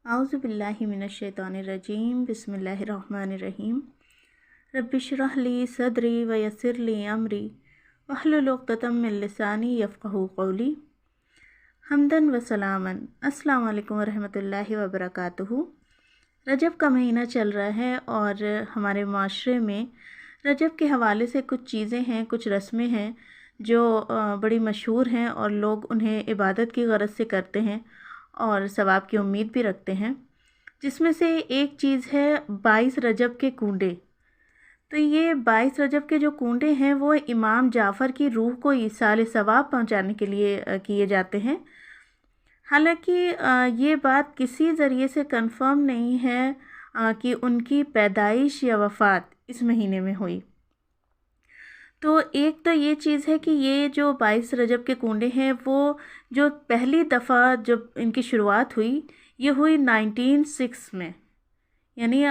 अऊज़ु बिल्लाहि मिनश्शैतानिर्रजीम बिस्मिल्लाहिर्रहमानिर्रहीम रब्बि इश्रह ली सदरी व यस्सिर ली अमरी वहलुल उक़्दतम मिन लिसानी यफ़क़हू क़ौली। हम्दन व सलामन। अस्सलामु अलैकुम व रहमतुल्लाहि व बरकातुहू। रजब का महीना चल रहा है और हमारे माशरे में रजब के हवाले से कुछ चीज़ें हैं, कुछ रस्में हैं जो बड़ी मशहूर हैं और लोग उन्हें इबादत की गरज से करते हैं और सवाब की उम्मीद भी रखते हैं। जिसमें से एक चीज़ है 22 रजब के कूंडे। तो ये 22 रजब के जो कूंडे हैं वो इमाम जाफ़र की रूह को ईसाल सवाब पहुंचाने के लिए किए जाते हैं। हालांकि ये बात किसी ज़रिए से कंफर्म नहीं है कि उनकी पैदाइश या वफ़ात इस महीने में हुई। तो एक तो ये चीज़ है कि ये जो 22 रजब के कूंडे हैं वो जो पहली दफ़ा जब इनकी शुरुआत हुई ये हुई 1906 में, यानी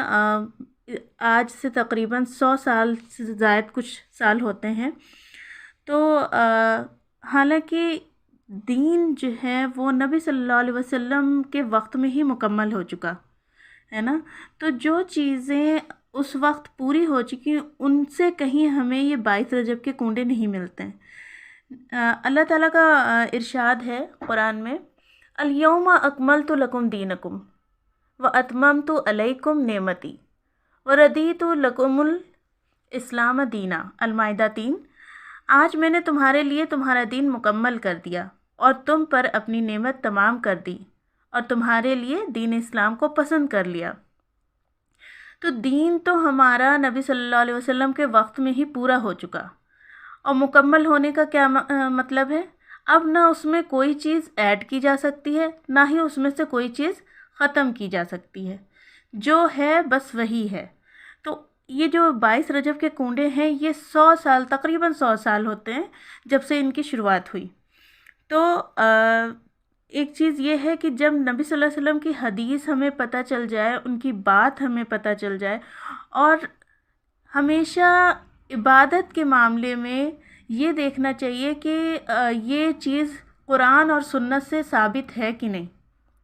आज से तकरीबन 100 साल से ज़ायद कुछ साल होते हैं। तो हालांकि दीन जो है वो नबी सल्लल्लाहु अलैहि वसल्लम के वक्त में ही मुकम्मल हो चुका है ना। तो जो चीज़ें उस वक्त पूरी हो चुकी उनसे कहीं हमें ये 22 रजब के कूंडे नहीं मिलते हैं। अल्लाह ताला का इरशाद है कुरान में, अल-यौमा अकमलतु लकुम दीनकुम व अतममतु अलैकुम नेमती व रदीतु लकुमुल इस्लाम दीना। अल-माइदा 3। आज मैंने तुम्हारे लिए तुम्हारा दीन मुकम्मल कर दिया और तुम पर अपनी नेमत तमाम कर दी और तुम्हारे लिए दीन इस्लाम को पसंद कर लिया। तो दीन तो हमारा नबी सल्लल्लाहु अलैहि वसल्लम के वक्त में ही पूरा हो चुका। और मुकम्मल होने का क्या मतलब है, अब ना उसमें कोई चीज़ ऐड की जा सकती है, ना ही उसमें से कोई चीज़ ख़त्म की जा सकती है। जो है बस वही है। तो ये जो 22 रजब के कूंडे हैं ये 100 साल, तकरीबन 100 साल होते हैं जब से इनकी शुरुआत हुई। तो एक चीज़ ये है कि जब नबी सल्लल्लाहु अलैहि वसल्लम की हदीस हमें पता चल जाए, उनकी बात हमें पता चल जाए, और हमेशा इबादत के मामले में ये देखना चाहिए कि ये चीज़ कुरान और सुन्नत से साबित है कि नहीं,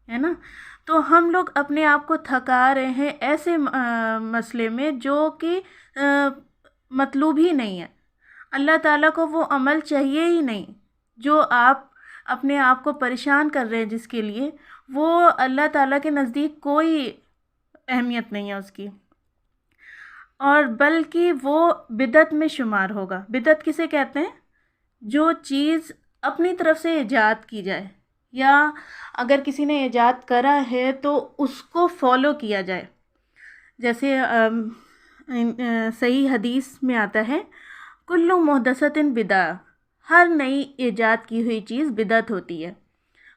है ना। तो हम लोग अपने आप को थका रहे हैं ऐसे मसले में जो कि मतलूब ही नहीं है। अल्लाह ताला को वो अमल चाहिए ही नहीं जो आप अपने आप को परेशान कर रहे हैं, जिसके लिए वो अल्लाह ताला के नज़दीक कोई अहमियत नहीं है उसकी, और बल्कि वो बिदअत में शुमार होगा। बिदअत किसे कहते हैं, जो चीज़ अपनी तरफ से ईजाद की जाए या अगर किसी ने ईजाद करा है तो उसको फॉलो किया जाए। जैसे सही हदीस में आता है, कुल्लु मुहदसतिन बिदा, हर नई ईजाद की हुई चीज़ बिदअत होती है।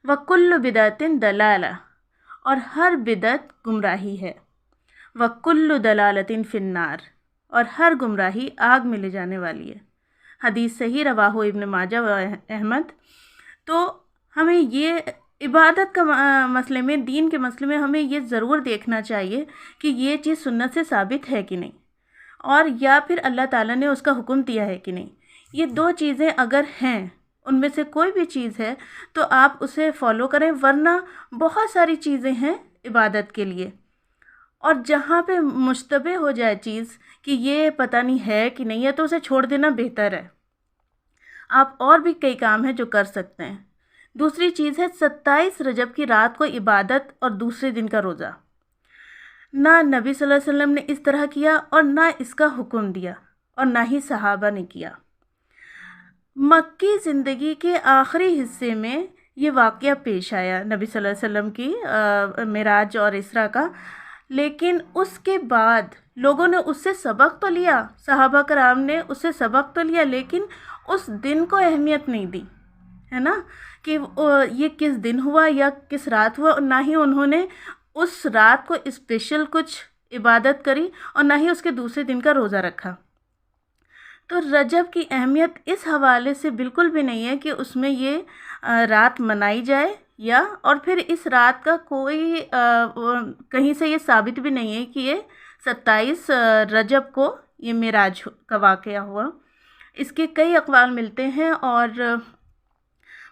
व कुल्लु बिदअतिन दलाला, और हर बिदअत गुमराही है। व कुल्लु दलालतिन फिन्नार, और हर गुमराही आग में ले जाने वाली है। हदीस सही रवाहु इब्न माजा व अहमद। तो हमें ये इबादत का मसले में, दीन के मसले में हमें ये ज़रूर देखना चाहिए कि ये चीज़ सुन्नत से साबित है कि नहीं, और या फिर अल्लाह ताला ने उसका हुक्म दिया है कि नहीं। ये दो चीज़ें अगर हैं, उनमें से कोई भी चीज़ है तो आप उसे फॉलो करें, वरना बहुत सारी चीज़ें हैं इबादत के लिए, और जहाँ पे मुश्तबे हो जाए चीज़ कि ये पता नहीं है कि नहीं है तो उसे छोड़ देना बेहतर है। आप और भी कई काम हैं जो कर सकते हैं। दूसरी चीज़ है 27 रजब की रात को इबादत और दूसरे दिन का रोज़ा। ना नबी सल्लल्लाहु अलैहि वसल्लम ने इस तरह किया और ना इसका हुक्म दिया, और ना ही सहाबा ने किया। मक्की ज़िंदगी के आखिरी हिस्से में ये वाक़या पेश आया नबी सल्लल्लाहु अलैहि वसल्लम की मेराज और इसरा का, लेकिन उसके बाद लोगों ने उससे सबक तो लिया, सहाबा कराम ने उससे सबक तो लिया, लेकिन उस दिन को अहमियत नहीं दी, है ना, कि ये किस दिन हुआ या किस रात हुआ। ना ही उन्होंने उस रात को स्पेशल कुछ इबादत करी और ना ही उसके दूसरे दिन का रोज़ा रखा। तो रजब की अहमियत इस हवाले से बिल्कुल भी नहीं है कि उसमें ये रात मनाई जाए, या और फिर इस रात का कोई कहीं से ये साबित भी नहीं है कि ये 27 रजब को ये मेराज का वाक़या हुआ। इसके कई अक़वाल मिलते हैं और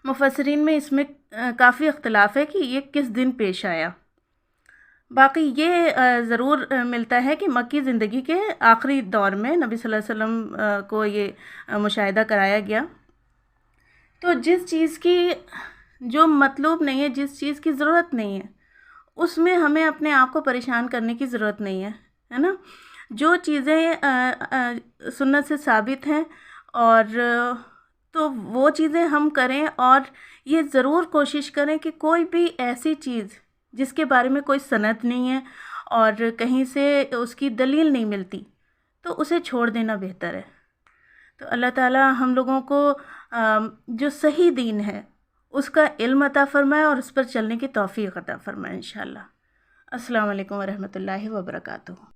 मुफस्सिरीन में इसमें काफ़ी इख्तिलाफ़ है कि ये किस दिन पेश आया। باقی یہ ضرور ملتا ہے کہ مکی زندگی کے آخری دور میں نبی صلی اللہ علیہ وسلم کو یہ مشاہدہ کرایا گیا. تو جس چیز کی جو مطلوب نہیں ہے، جس چیز کی ضرورت نہیں ہے، اس میں ہمیں اپنے آپ کو پریشان کرنے کی ضرورت نہیں ہے نا. جو چیزیں سنت سے ثابت ہیں اور تو وہ چیزیں ہم کریں، اور یہ ضرور کوشش کریں کہ کوئی بھی ایسی چیز جس کے بارے میں کوئی سند نہیں ہے اور کہیں سے اس کی دلیل نہیں ملتی، تو اسے چھوڑ دینا بہتر ہے. تو اللہ تعالیٰ ہم لوگوں کو جو صحیح دین ہے اس کا علم عطا فرمائے اور اس پر چلنے کی توفیق عطا فرمائے انشاءاللہ. السلام علیکم ورحمۃ اللہ وبرکاتہ.